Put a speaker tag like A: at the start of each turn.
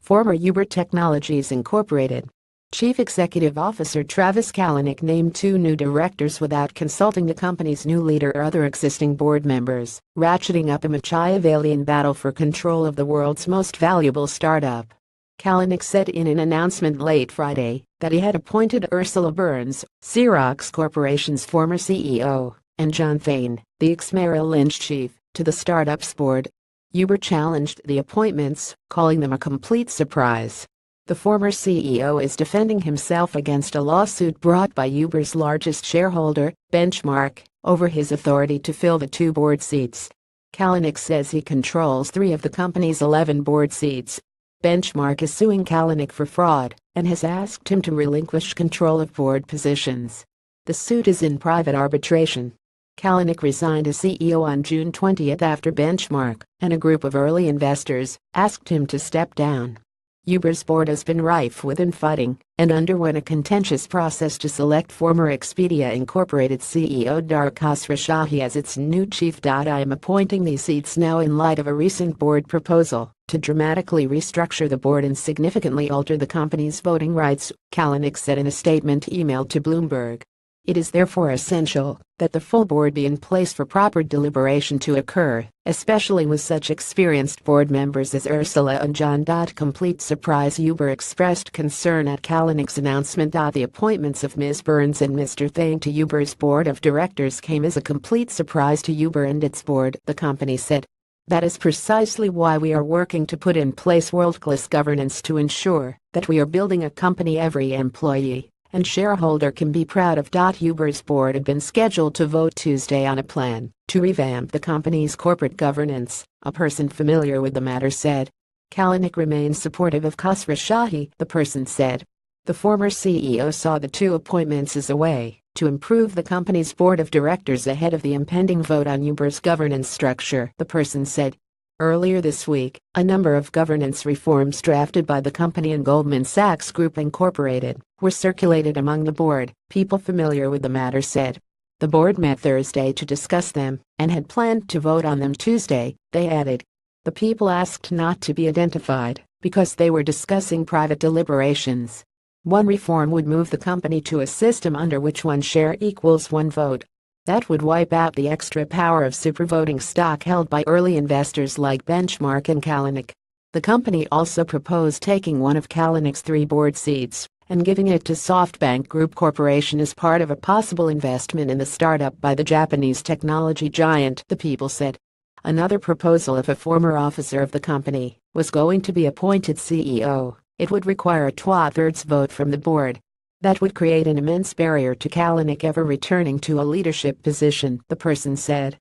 A: Former Uber Technologies Incorporated Chief Executive Officer Travis Kalanick named 2 new directors without consulting the company's new leader or other existing board members, ratcheting up a Machiavellian battle for control of the world's most valuable startup. Kalanick said in an announcement late Friday that he had appointed Ursula Burns, Xerox Corporation's former CEO, and John Thain, the ex-Merrill Lynch chief, to the startup's board. Uber challenged the appointments, calling them a complete surprise. The former CEO is defending himself against a lawsuit brought by Uber's largest shareholder, Benchmark, over his authority to fill the 2 board seats. Kalanick says he controls 3 of the company's 11 board seats. Benchmark is suing Kalanick for fraud and has asked him to relinquish control of board positions. The suit is in private arbitration. Kalanick resigned as CEO on June 20 after Benchmark and a group of early investors asked him to step down. Uber's board has been rife with infighting and underwent a contentious process to select former Expedia Incorporated CEO Dara Khosrowshahi as its new chief. I am appointing these seats now in light of a recent board proposal to dramatically restructure the board and significantly alter the company's voting rights, Kalanick said in a statement emailed to Bloomberg. It is therefore essential that the full board be in place for proper deliberation to occur, especially with such experienced board members as Ursula and John. Complete surprise. Uber expressed concern at Kalanick's announcement. The appointments of Ms. Burns and Mr. Thain to Uber's board of directors came as a complete surprise to Uber and its board, the company said. That is precisely why we are working to put in place world-class governance to ensure that we are building a company every employee and shareholder can be proud of. Uber's board had been scheduled to vote Tuesday on a plan to revamp the company's corporate governance, a person familiar with the matter said. Kalanick remains supportive of Khosrowshahi, the person said. The former CEO saw the 2 appointments as a way to improve the company's board of directors ahead of the impending vote on Uber's governance structure, the person said. Earlier this week, a number of governance reforms drafted by the company and Goldman Sachs Group Incorporated were circulated among the board, people familiar with the matter said. The board met Thursday to discuss them and had planned to vote on them Tuesday, they added. The people asked not to be identified because they were discussing private deliberations. One reform would move the company to a system under which 1 share equals 1 vote. That would wipe out the extra power of supervoting stock held by early investors like Benchmark and Kalanick. The company also proposed taking one of Kalanick's 3 board seats and giving it to SoftBank Group Corporation as part of a possible investment in the startup by the Japanese technology giant, the people said. Another proposal: if a former officer of the company was going to be appointed CEO, it would require a 2/3 vote from the board. That would create an immense barrier to Kalanick ever returning to a leadership position, the person said.